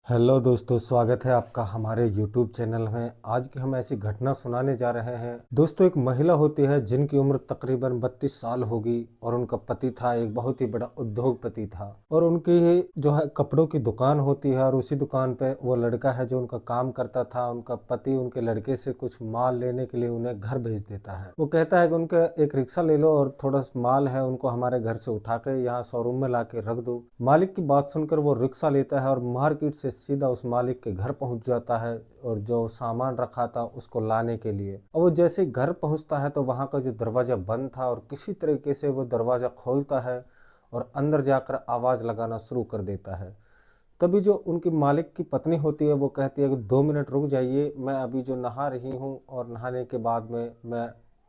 Hello दोस्तों, स्वागत है आपका हमारे YouTube चैनल में। आज की हम ऐसी घटना सुनाने जा रहे हैं। दोस्तों, एक महिला होती है जिनकी उम्र तकरीबन 32 साल होगी और उनका पति था एक बहुत ही बड़ा उद्योगपति था और उनकी जो है कपड़ों की दुकान होती है और उसी दुकान पे वो लड़का है जो उनका काम करता था। उनका पति उनके लड़के से कुछ माल लेने के लिए उन्हें घर भेज देता है। वो कहता है कि उनका एक रिक्शा ले लो और थोड़ा माल है उनको हमारे घर से उठा के यहाँ शोरूम में ला के रख दो। मालिक की बात सुनकर वो रिक्शा लेता है और मार्केट से सीधा उस मालिक के घर पहुंच जाता है और जो सामान रखा था उसको लाने के लिए। और वो जैसे ही घर पहुंचता है तो वहां का जो दरवाजा बंद था और किसी तरीके से वो दरवाजा खोलता है और अंदर जाकर आवाज लगाना शुरू कर देता है। तभी जो उनकी मालिक की पत्नी होती है वो कहती है कि 2 मिनट रुक जाइए, मैं अभी जो नहा रही हूँ और नहाने के बाद में मैं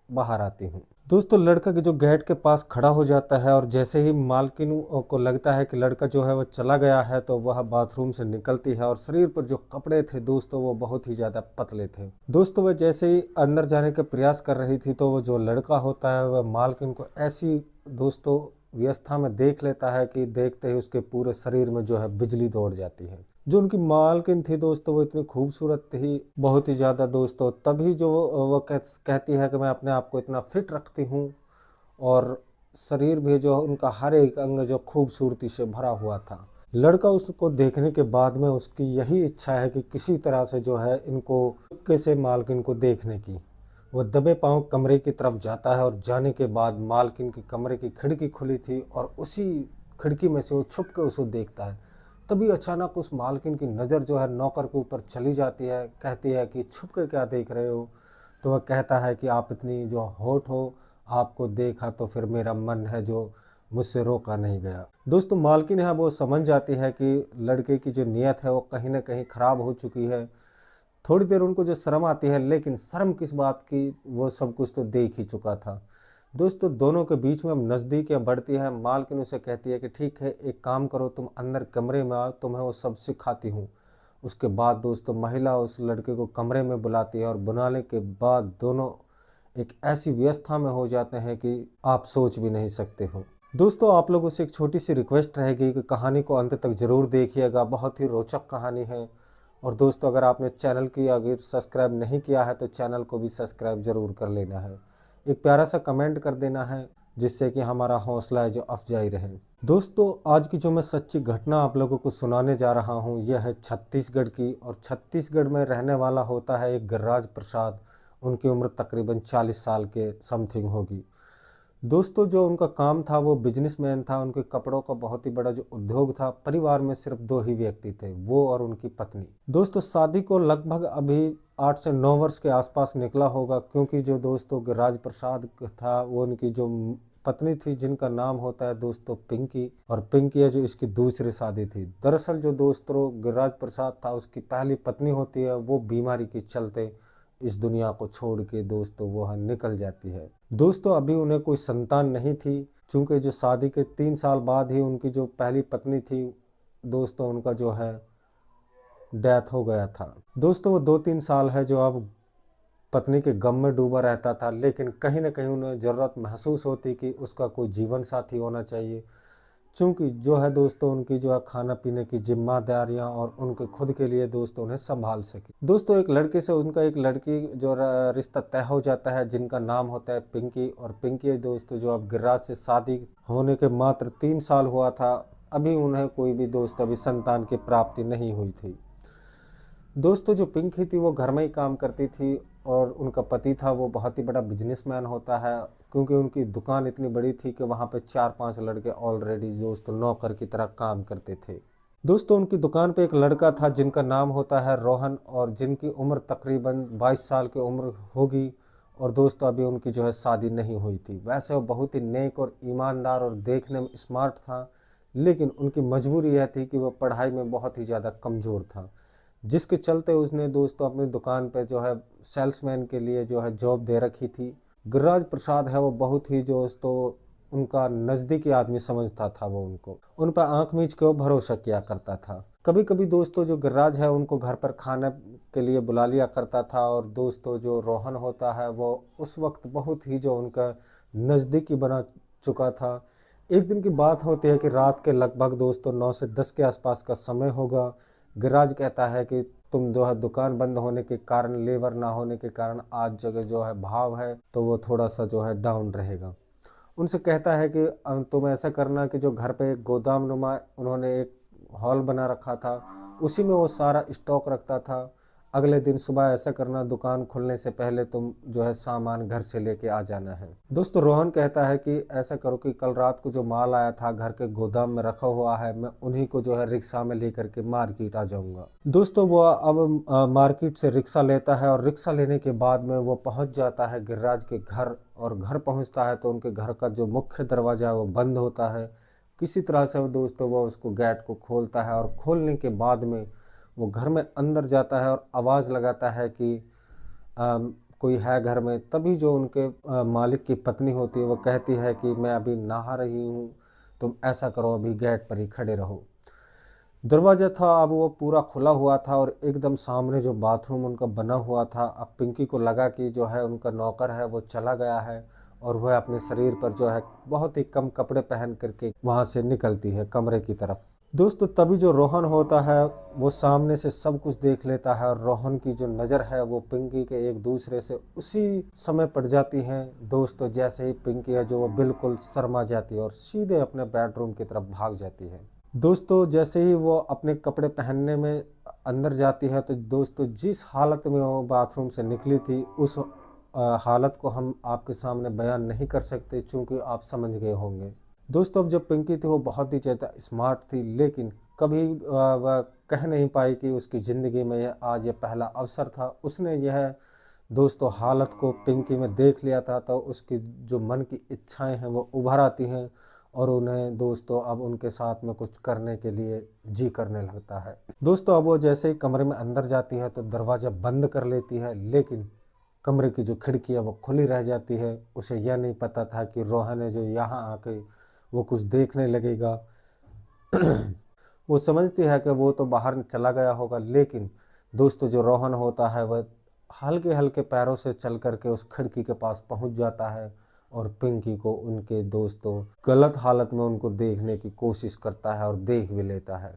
बाहर आती हूँ। दोस्तों, लड़का के जो गेट के पास खड़ा हो जाता है और जैसे ही मालकिन को लगता है कि लड़का जो है वो चला गया है तो वह बाथरूम से निकलती है और शरीर पर जो कपड़े थे दोस्तों वो बहुत ही ज़्यादा पतले थे। दोस्तों, वह जैसे ही अंदर जाने का प्रयास कर रही थी तो वो जो लड़का होता है वह मालकिन को ऐसी दोस्तों व्यवस्था में देख लेता है कि देखते ही उसके पूरे शरीर में जो है बिजली दौड़ जाती है। जो उनकी मालकिन थी दोस्तों वो इतनी खूबसूरत थी, बहुत ही ज़्यादा दोस्तों। तभी जो वो कहती है कि मैं अपने आप को इतना फिट रखती हूँ और शरीर भी जो उनका हर एक अंग जो खूबसूरती से भरा हुआ था। लड़का उसको देखने के बाद में उसकी यही इच्छा है कि किसी तरह से जो है इनको चुपके से मालकिन को देखने की। वो दबे पांव कमरे की तरफ जाता है और जाने के बाद मालकिन की कमरे की खिड़की खुली थी और उसी खिड़की में से वो छुप के उसको देखता है। तभी अचानक उस मालकिन की नज़र जो है नौकर के ऊपर चली जाती है। कहती है कि छुप के क्या देख रहे हो। तो वह कहता है कि आप इतनी जो होठ हो, आपको देखा तो फिर मेरा मन है जो मुझसे रोका नहीं गया। दोस्तों, मालकिन है वो समझ जाती है कि लड़के की जो नीयत है वो कहीं ना कहीं ख़राब हो चुकी है। थोड़ी देर उनको जो शर्म आती है, लेकिन शर्म किस बात की, वो सब कुछ तो देख ही चुका था। दोस्तों, दोनों के बीच में अब नज़दीकियाँ बढ़ती हैं। मालकिन उसे कहती है कि ठीक है, एक काम करो, तुम अंदर कमरे में आओ, तुम्हें वो सब सिखाती हूँ। उसके बाद दोस्तों महिला उस लड़के को कमरे में बुलाती है और बुलाने के बाद दोनों एक ऐसी व्यवस्था में हो जाते हैं कि आप सोच भी नहीं सकते हो। दोस्तों, आप लोगों से एक छोटी सी रिक्वेस्ट रहेगी कि कहानी को अंत तक ज़रूर देखिएगा, बहुत ही रोचक कहानी है। और दोस्तों, अगर आपने चैनल की अगर सब्सक्राइब नहीं किया है तो चैनल को भी सब्सक्राइब ज़रूर कर लेना है। एक प्यारा सा कमेंट कर देना है जिससे कि हमारा हौसला है जो अफजाई रहे। दोस्तों, आज की जो मैं सच्ची घटना आप लोगों को सुनाने जा रहा हूँ यह है छत्तीसगढ़ की। और छत्तीसगढ़ में रहने वाला होता है एक गिरिराज प्रसाद। उनकी उम्र तकरीबन 40 साल के समथिंग होगी। दोस्तों, जो उनका काम था वो बिजनेसमैन था। उनके कपड़ों का बहुत ही बड़ा जो उद्योग था। परिवार में सिर्फ 2 ही व्यक्ति थे, वो और उनकी पत्नी। दोस्तों, शादी को लगभग अभी 8 से 9 वर्ष के आसपास निकला होगा, क्योंकि जो दोस्तों गिरिराज प्रसाद था वो उनकी जो पत्नी थी जिनका नाम होता है दोस्तों पिंकी, और पिंकी है जो इसकी दूसरी शादी थी। दरअसल जो दोस्तों गिरिराज प्रसाद था उसकी पहली पत्नी होती है, वो बीमारी के चलते इस दुनिया को छोड़ के दोस्तों वह निकल जाती है। दोस्तों, अभी उन्हें कोई संतान नहीं थी, चूंकि जो शादी के 3 साल बाद ही उनकी जो पहली पत्नी थी दोस्तों उनका जो है डेथ हो गया था। दोस्तों, वो 2-3 साल है जो अब पत्नी के गम में डूबा रहता था, लेकिन कहीं ना कहीं उन्हें ज़रूरत महसूस होती कि उसका कोई जीवन साथी होना चाहिए। चूँकि जो है दोस्तों उनकी जो है खाना पीने की जिम्मेदारियां और उनके खुद के लिए दोस्तों उन्हें संभाल सके। दोस्तों, एक लड़के से उनका एक लड़की जो रिश्ता तय हो जाता है जिनका नाम होता है पिंकी। और पिंकी दोस्तों जो अब गिरिराज से शादी होने के मात्र 3 साल हुआ था, अभी उन्हें कोई भी दोस्त अभी संतान की प्राप्ति नहीं हुई थी। दोस्तों, जो पिंकी थी वो घर में ही काम करती थी और उनका पति था वो बहुत ही बड़ा बिजनेसमैन होता है, क्योंकि उनकी दुकान इतनी बड़ी थी कि वहाँ पे 4-5 लड़के ऑलरेडी दोस्तों नौकर की तरह काम करते थे। दोस्तों, उनकी दुकान पे एक लड़का था जिनका नाम होता है रोहन, और जिनकी उम्र तकरीबन 22 साल की उम्र होगी। और दोस्तों, अभी उनकी जो है शादी नहीं हुई थी। वैसे वो बहुत ही नेक और ईमानदार और देखने में स्मार्ट था, लेकिन उनकी मजबूरी यह थी कि वह पढ़ाई में बहुत ही ज़्यादा कमज़ोर था, जिसके चलते उसने दोस्तों अपनी दुकान पे जो है सेल्समैन के लिए जो है जॉब दे रखी थी। गिरिराज प्रसाद है वो बहुत ही दोस्तों उनका नज़दीकी आदमी समझता था। वो उनको उन पर आंख मीच के वो भरोसा किया करता था। कभी कभी दोस्तों जो गिरिराज है उनको घर पर खाने के लिए बुला लिया करता था। और दोस्तों जो रोहन होता है वो उस वक्त बहुत ही जो उनका नज़दीकी बना चुका था। एक दिन की बात होती है कि रात के लगभग दोस्तों 9 से 10 के आसपास का समय होगा। गिराज कहता है कि तुम जो है दुकान बंद होने के कारण, लेबर ना होने के कारण आज जगह जो है भाव है तो वो थोड़ा सा जो है डाउन रहेगा। उनसे कहता है कि तुम ऐसा करना कि जो घर पे एक गोदाम नुमा उन्होंने एक हॉल बना रखा था, उसी में वो सारा स्टॉक रखता था। अगले दिन सुबह ऐसा करना, दुकान खुलने से पहले तुम जो है सामान घर से लेके आ जाना है। दोस्तों रोहन कहता है कि ऐसा करो कि कल रात को जो माल आया था घर के गोदाम में रखा हुआ है, मैं उन्हीं को जो है रिक्शा में लेकर के मार्केट आ जाऊंगा। दोस्तों वो अब मार्केट से रिक्शा लेता है और रिक्शा लेने के बाद में वो पहुंच जाता है गिरिराज के घर। और घर पहुंचता है तो उनके घर का जो मुख्य दरवाज़ा है वो बंद होता है। किसी तरह से वो दोस्तों वो उसको गेट को खोलता है और खोलने के बाद में वो घर में अंदर जाता है और आवाज़ लगाता है कि कोई है घर में। तभी जो उनके मालिक की पत्नी होती है वो कहती है कि मैं अभी नहा रही हूँ, तुम ऐसा करो अभी गेट पर ही खड़े रहो। दरवाज़ा था अब वो पूरा खुला हुआ था और एकदम सामने जो बाथरूम उनका बना हुआ था। अब पिंकी को लगा कि जो है उनका नौकर है वो चला गया है और वह अपने शरीर पर जो है बहुत ही कम कपड़े पहन करके वहाँ से निकलती है कमरे की तरफ। दोस्तों तभी जो रोहन होता है वो सामने से सब कुछ देख लेता है और रोहन की जो नज़र है वो पिंकी के एक दूसरे से उसी समय पड़ जाती हैं। दोस्तों जैसे ही पिंकी है जो वो बिल्कुल शर्मा जाती है और सीधे अपने बेडरूम की तरफ भाग जाती है। दोस्तों जैसे ही वो अपने कपड़े पहनने में अंदर जाती है तो दोस्तों जिस हालत में वो बाथरूम से निकली थी उस हालत को हम आपके सामने बयान नहीं कर सकते, चूँकि आप समझ गए होंगे। दोस्तों अब जब पिंकी थी वो बहुत ही ज़्यादा स्मार्ट थी, लेकिन कभी वह कह नहीं पाई कि उसकी ज़िंदगी में यह आज यह पहला अवसर था। उसने यह दोस्तों हालत को पिंकी में देख लिया था, तो उसकी जो मन की इच्छाएं हैं वो उभर आती हैं और उन्हें दोस्तों अब उनके साथ में कुछ करने के लिए जी करने लगता है। दोस्तों अब वो जैसे ही कमरे में अंदर जाती है तो दरवाज़ा बंद कर लेती है, लेकिन कमरे की जो खिड़की है वो खुली रह जाती है। उसे यह नहीं पता था कि रोहन है जो यहाँ आके वो कुछ देखने लगेगा। वो समझती है कि वो तो बाहर चला गया होगा, लेकिन दोस्तों जो रोहन होता है वह हल्के हल्के पैरों से चल करके उस खिड़की के पास पहुंच जाता है और पिंकी को उनके दोस्तों गलत हालत में उनको देखने की कोशिश करता है और देख भी लेता है।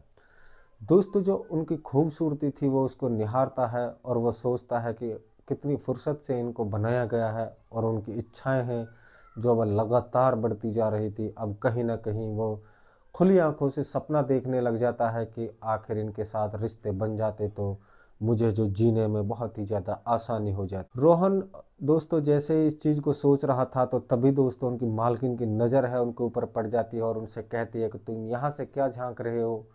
दोस्तों जो उनकी खूबसूरती थी वो उसको निहारता है और वह सोचता है कि कितनी फुर्सत से इनको बनाया गया है और उनकी इच्छाएं हैं जो अब लगातार बढ़ती जा रही थी। अब कहीं ना कहीं वो खुली आंखों से सपना देखने लग जाता है कि आखिर इनके साथ रिश्ते बन जाते तो मुझे जो जीने में बहुत ही ज़्यादा आसानी हो जाती। रोहन दोस्तों जैसे इस चीज़ को सोच रहा था तो तभी दोस्तों उनकी मालकिन की नज़र है उनके ऊपर पड़ जाती है और उनसे कहती है कि तुम यहाँ से क्या झांक रहे हो।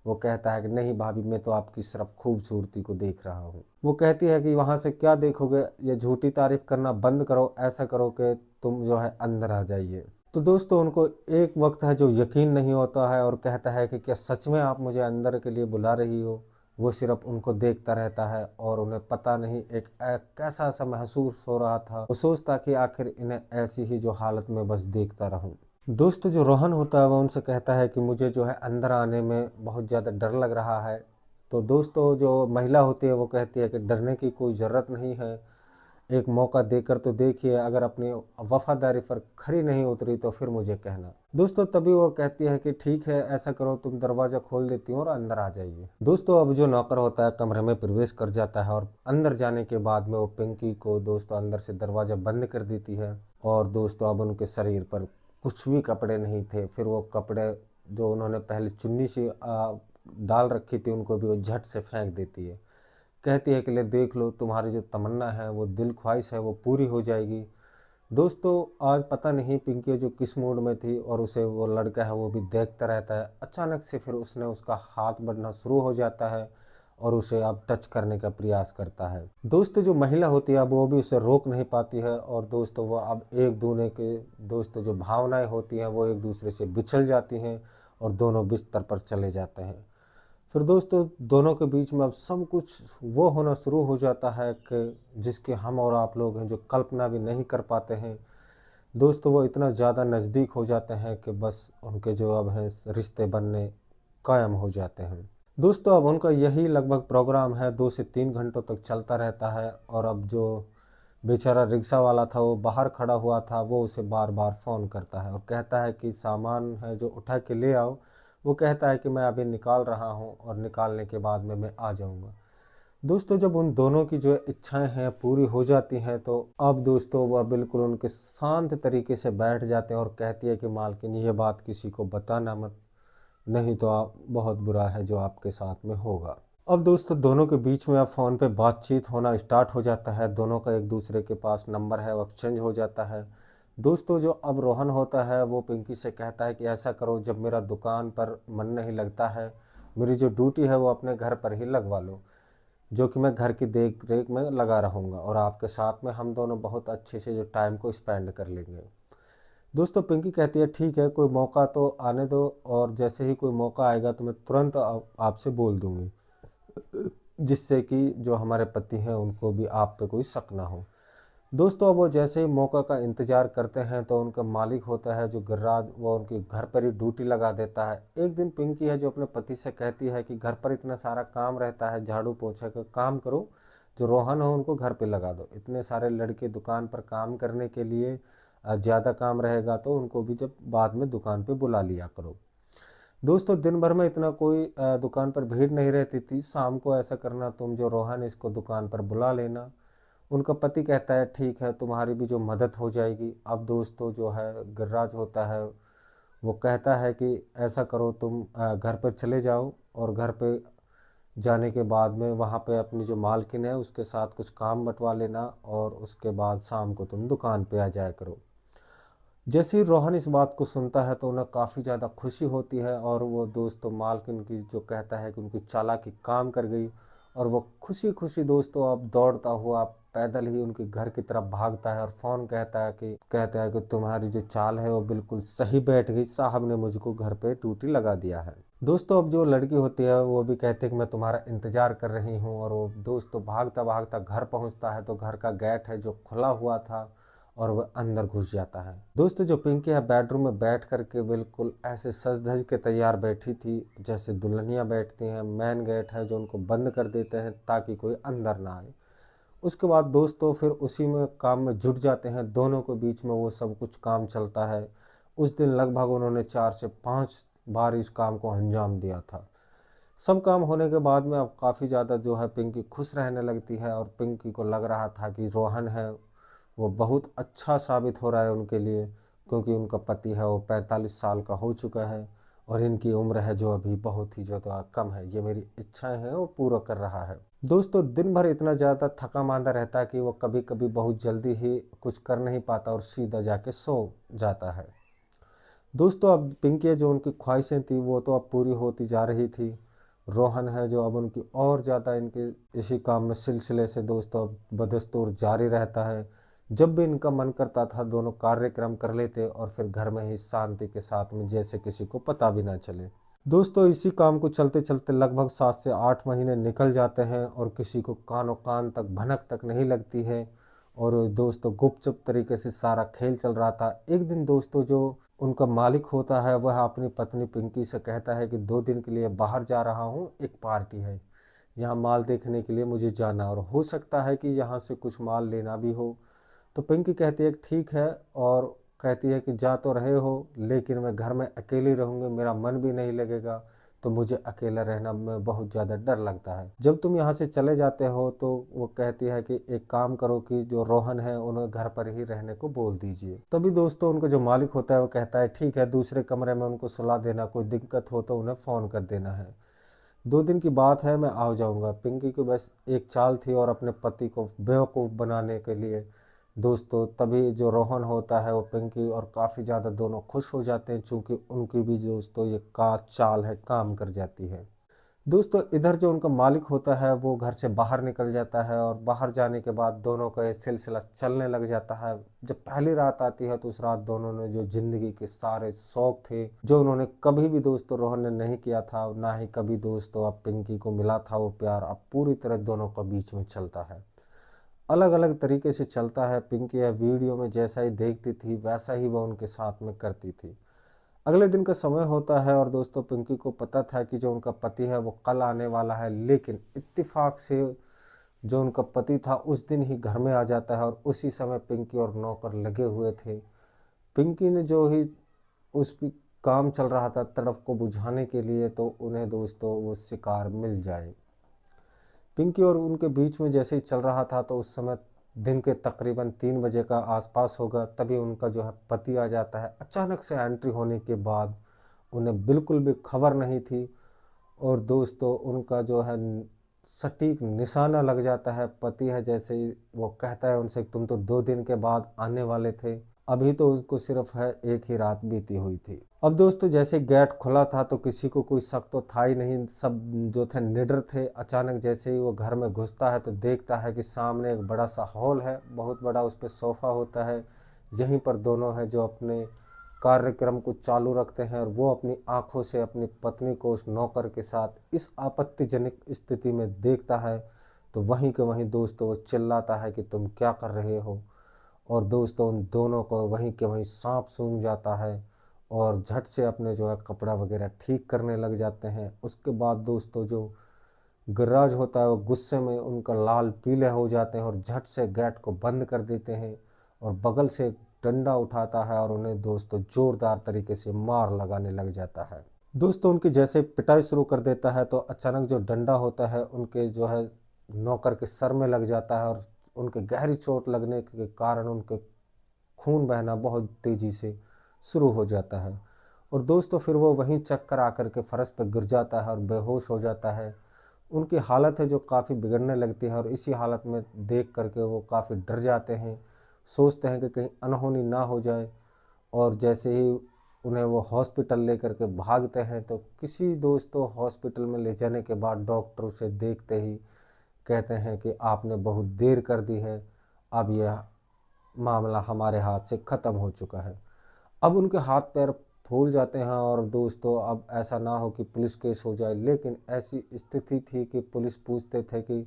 वो कहता है कि नहीं भाभी, मैं तो आपकी सिर्फ खूबसूरती को देख रहा हूँ। वो कहती है कि वहाँ से क्या देखोगे, ये झूठी तारीफ करना बंद करो, ऐसा करो कि तुम जो है अंदर आ जाइए। तो दोस्तों उनको एक वक्त है जो यकीन नहीं होता है और कहता है कि क्या सच में आप मुझे अंदर के लिए बुला रही हो। वो सिर्फ उनको देखता रहता है और उन्हें पता नहीं एक कैसा सा महसूस हो रहा था। वो सोचता कि आखिर इन्हें ऐसी ही जो हालत में बस देखता रहूं। दोस्तों जो रोहन होता है वह उनसे कहता है कि मुझे जो है अंदर आने में बहुत ज़्यादा डर लग रहा है। तो दोस्तों जो महिला होती है वो कहती है कि डरने की कोई ज़रूरत नहीं है, एक मौका देकर तो देखिए, अगर अपनी वफादारी पर खरी नहीं उतरी तो फिर मुझे कहना। दोस्तों तभी वो कहती है कि ठीक है, ऐसा करो तुम दरवाज़ा खोल देती हो और अंदर आ जाइए। दोस्तों अब जो नौकर होता है कमरे में प्रवेश कर जाता है और अंदर जाने के बाद में वो पिंकी को दोस्तों अंदर से दरवाज़ा बंद कर देती है। और दोस्तों अब उनके शरीर पर कुछ भी कपड़े नहीं थे। फिर वो कपड़े जो उन्होंने पहले चुन्नी से डाल रखी थी उनको भी वो झट से फेंक देती है। कहती है कि ले देख लो, तुम्हारी जो तमन्ना है वो दिल ख्वाहिश है वो पूरी हो जाएगी। दोस्तों आज पता नहीं पिंकी जो किस मूड में थी और उसे वो लड़का है वो भी देखता रहता है। अचानक से फिर उसने उसका हाथ बढ़ना शुरू हो जाता है और उसे अब टच करने का प्रयास करता है। दोस्तों जो महिला होती है अब वो भी उसे रोक नहीं पाती है और दोस्तों वो अब एक दूसरे के दोस्तों जो भावनाएं होती हैं वो एक दूसरे से बिछल जाती हैं और दोनों बिस्तर पर चले जाते हैं। फिर दोस्तों दोनों के बीच में अब सब कुछ वो होना शुरू हो जाता है कि जिसके हम और आप लोग हैं जो कल्पना भी नहीं कर पाते हैं। दोस्तों वो इतना ज़्यादा नज़दीक हो जाते हैं कि बस उनके जो अब हैं रिश्ते बनने कायम हो जाते हैं। दोस्तों अब उनका यही लगभग प्रोग्राम है 2 से 3 घंटों तक चलता रहता है और अब जो बेचारा रिक्शा वाला था वो बाहर खड़ा हुआ था वो उसे बार बार फ़ोन करता है और कहता है कि सामान है जो उठा के ले आओ, वो कहता है कि मैं अभी निकाल रहा हूँ और निकालने के बाद में मैं आ जाऊँगा। दोस्तों जब उन दोनों की जो इच्छाएं हैं पूरी हो जाती हैं तो अब दोस्तों वह बिल्कुल उनके शांत तरीके से बैठ जाते हैं और कहती है कि मालकिन ये बात किसी को बताना मत, नहीं तो आप बहुत बुरा है जो आपके साथ में होगा। अब दोस्तों दोनों के बीच में अब फ़ोन पे बातचीत होना स्टार्ट हो जाता है, दोनों का एक दूसरे के पास नंबर है वो एक्सचेंज हो जाता है। दोस्तों जो अब रोहन होता है वो पिंकी से कहता है कि ऐसा करो, जब मेरा दुकान पर मन नहीं लगता है, मेरी जो ड्यूटी है वो अपने घर पर ही लगवा लो, जो कि मैं घर की देख रेख में लगा रहूँगा और आपके साथ में हम दोनों बहुत अच्छे से जो टाइम को स्पेंड कर लेंगे। दोस्तों पिंकी कहती है ठीक है, कोई मौका तो आने दो और जैसे ही कोई मौका आएगा तो मैं तुरंत आपसे बोल दूंगी, जिससे कि जो हमारे पति हैं उनको भी आप पे कोई शक ना हो। दोस्तों अब वो जैसे ही मौका का इंतज़ार करते हैं तो उनका मालिक होता है जो गिर्राज, वो उनके घर पर ही ड्यूटी लगा देता है। एक दिन पिंकी है जो अपने पति से कहती है कि घर पर इतना सारा काम रहता है, झाड़ू पोछे का काम करो, जो रोहन हो उनको घर पे लगा दो, इतने सारे लड़के दुकान पर काम करने के लिए ज़्यादा काम रहेगा तो उनको भी जब बाद में दुकान पे बुला लिया करो। दोस्तों दिन भर में इतना कोई दुकान पर भीड़ नहीं रहती थी, शाम को ऐसा करना तुम जो रोहन इसको दुकान पर बुला लेना। उनका पति कहता है ठीक है, तुम्हारी भी जो मदद हो जाएगी। अब दोस्तों जो है गिर्राज होता है वो कहता है कि ऐसा करो, तुम घर पर चले जाओ और घर पे जाने के बाद में वहाँ पे अपनी जो मालकिन है उसके साथ कुछ काम बंटवा लेना और उसके बाद शाम को तुम दुकान पे आ जाया करो। जैसे ही रोहन इस बात को सुनता है तो उन्हें काफ़ी ज़्यादा खुशी होती है और वो दोस्तों मालकिन की जो कहता है कि उनकी चालाकी काम कर गई और वो खुशी खुशी दोस्तों अब दौड़ता हुआ पैदल ही उनके घर की तरफ भागता है और फ़ोन कहता है कि तुम्हारी जो चाल है वो बिल्कुल सही बैठ गई, साहब ने मुझको घर पे ड्यूटी लगा दिया है। दोस्तों अब जो लड़की होती है वो भी कहती है कि मैं तुम्हारा इंतज़ार कर रही हूँ और वो दोस्तों भागता भागता घर पहुँचता है तो घर का गेट है जो खुला हुआ था और वह अंदर घुस जाता है। दोस्तों जो पिंकी है बेडरूम में बैठ करके बिल्कुल ऐसे सज धज के तैयार बैठी थी जैसे दुल्हनियाँ बैठती हैं। मेन गेट है जो उनको बंद कर देते हैं ताकि कोई अंदर ना आए। उसके बाद दोस्तों फिर उसी में काम में जुट जाते हैं, दोनों के बीच में वो सब कुछ काम चलता है। उस दिन लगभग उन्होंने 4 से 5 बार इस काम को अंजाम दिया था। सब काम होने के बाद में अब काफ़ी ज़्यादा जो है पिंकी खुश रहने लगती है और पिंकी को लग रहा था कि रोहन है वो बहुत अच्छा साबित हो रहा है उनके लिए, क्योंकि उनका पति है वो 45 साल का हो चुका है और इनकी उम्र है जो अभी बहुत ही ज़्यादा कम है, ये मेरी इच्छाएं हैं वो पूरा कर रहा है। दोस्तों दिन भर इतना ज़्यादा थका मांदा रहता है कि वो कभी कभी बहुत जल्दी ही कुछ कर नहीं पाता और सीधा जाके सो जाता है। दोस्तों अब पिंकी जो उनकी ख्वाहिशें थी वो तो अब पूरी होती जा रही थी। रोहन है जो अब उनकी और ज़्यादा इनके इसी काम में सिलसिले से दोस्तों अब बदस्तूर जारी रहता है। जब भी इनका मन करता था दोनों कार्यक्रम कर लेते और फिर घर में ही शांति के साथ में जैसे किसी को पता भी ना चले। दोस्तों इसी काम को चलते चलते लगभग 7 से 8 महीने निकल जाते हैं और किसी को कानों कान तक भनक तक नहीं लगती है और दोस्तों गुपचुप तरीके से सारा खेल चल रहा था। एक दिन दोस्तों जो उनका मालिक होता है वह अपनी पत्नी पिंकी से कहता है कि 2 दिन के लिए बाहर जा रहा हूँ, एक पार्टी है, यहाँ माल देखने के लिए मुझे जाना और हो सकता है कि यहाँ से कुछ माल लेना भी हो। तो पिंकी कहती है ठीक है और कहती है कि जा तो रहे हो लेकिन मैं घर में अकेली रहूँगी, मेरा मन भी नहीं लगेगा, तो मुझे अकेला रहना में बहुत ज़्यादा डर लगता है। जब तुम यहाँ से चले जाते हो तो वो कहती है कि एक काम करो कि जो रोहन है उन्हें घर पर ही रहने को बोल दीजिए। तभी दोस्तों उनका जो मालिक होता है वो कहता है ठीक है, दूसरे कमरे में उनको सुला देना, कोई दिक्कत हो तो उन्हें फ़ोन कर देना है, 2 दिन की बात है मैं आ जाऊँगा। पिंकी को बस एक चाल थी और अपने पति को बेवकूफ़ बनाने के लिए दोस्तों तभी जो रोहन होता है वो पिंकी और काफ़ी ज़्यादा दोनों खुश हो जाते हैं, चूँकि उनकी भी दोस्तों ये का चाल है काम कर जाती है। दोस्तों इधर जो उनका मालिक होता है वो घर से बाहर निकल जाता है और बाहर जाने के बाद दोनों का ये सिलसिला चलने लग जाता है। जब पहली रात आती है तो उस रात दोनों ने जो ज़िंदगी के सारे शौक थे जो उन्होंने कभी भी दोस्तों रोहन ने नहीं किया था, ना ही कभी दोस्तों अब पिंकी को मिला था वो प्यार, अब पूरी तरह दोनों का बीच में चलता है, अलग अलग तरीके से चलता है। पिंकी या वीडियो में जैसा ही देखती थी वैसा ही वह उनके साथ में करती थी। अगले दिन का समय होता है और दोस्तों पिंकी को पता था कि जो उनका पति है वो कल आने वाला है, लेकिन इत्तेफाक से जो उनका पति था उस दिन ही घर में आ जाता है और उसी समय पिंकी और नौकर लगे हुए थे। पिंकी ने जो ही उस काम चल रहा था तड़प को बुझाने के लिए, तो उन्हें दोस्तों वो शिकार मिल जाए। पिंकी और उनके बीच में जैसे ही चल रहा था तो उस समय दिन के तकरीबन 3 बजे का आसपास होगा, तभी उनका जो है पति आ जाता है। अचानक से एंट्री होने के बाद उन्हें बिल्कुल भी खबर नहीं थी, और दोस्तों उनका जो है सटीक निशाना लग जाता है। पति है जैसे ही वो कहता है उनसे, तुम तो 2 दिन के बाद आने वाले थे, अभी तो उसको सिर्फ है एक ही रात बीती हुई थी। अब दोस्तों जैसे गेट खुला था तो किसी को कोई शक तो था ही नहीं, सब जो थे निडर थे। अचानक जैसे ही वो घर में घुसता है तो देखता है कि सामने एक बड़ा सा हॉल है, बहुत बड़ा, उस पर सोफ़ा होता है। यहीं पर दोनों है जो अपने कार्यक्रम को चालू रखते हैं, और वो अपनी आंखों से अपनी पत्नी को उस नौकर के साथ इस आपत्तिजनक स्थिति में देखता है। तो वहीं के वहीं दोस्तों वो चिल्लाता है कि तुम क्या कर रहे हो, और दोस्तों उन दोनों को वहीं के वहीं सांप सूंघ जाता है, और झट से अपने जो है कपड़ा वगैरह ठीक करने लग जाते हैं। उसके बाद दोस्तों जो गिर्राज होता है वो गुस्से में उनका लाल पीले हो जाते हैं, और झट से गेट को बंद कर देते हैं, और बगल से एक डंडा उठाता है और उन्हें दोस्तों जोरदार तरीके से मार लगाने लग जाता है। दोस्तों उनकी जैसे पिटाई शुरू कर देता है तो अचानक जो डंडा होता है उनके जो है नौकर के सर में लग जाता है, और उनके गहरी चोट लगने के कारण उनके खून बहना बहुत तेज़ी से शुरू हो जाता है। और दोस्तों फिर वो वहीं चक्कर आकर के फर्श पर गिर जाता है और बेहोश हो जाता है। उनकी हालत है जो काफ़ी बिगड़ने लगती है, और इसी हालत में देख करके वो काफ़ी डर जाते हैं, सोचते हैं कि कहीं अनहोनी ना हो जाए। और जैसे ही उन्हें वो हॉस्पिटल लेकर के भागते हैं तो किसी दोस्तों हॉस्पिटल में ले जाने के बाद डॉक्टर उसे देखते ही कहते हैं कि आपने बहुत देर कर दी है, अब यह मामला हमारे हाथ से ख़त्म हो चुका है। अब उनके हाथ पैर फूल जाते हैं, और दोस्तों अब ऐसा ना हो कि पुलिस केस हो जाए, लेकिन ऐसी स्थिति थी कि पुलिस पूछते थे कि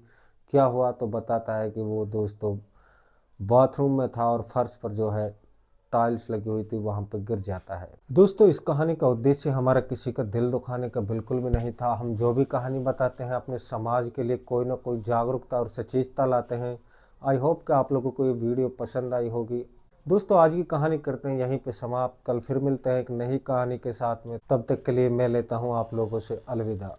क्या हुआ, तो बताता है कि वो दोस्तों बाथरूम में था और फर्श पर जो है टाइल्स लगी हुई थी, वहाँ पे गिर जाता है। दोस्तों इस कहानी का उद्देश्य हमारा किसी का दिल दुखाने का बिल्कुल भी नहीं था। हम जो भी कहानी बताते हैं अपने समाज के लिए कोई ना कोई जागरूकता और सचेतता लाते हैं। आई होप कि आप लोगों को ये वीडियो पसंद आई होगी। दोस्तों आज की कहानी करते हैं यहीं पे समाप्त। कल फिर मिलते हैं एक नई कहानी के साथ में, तब तक के लिए मैं लेता हूँ आप लोगों से अलविदा।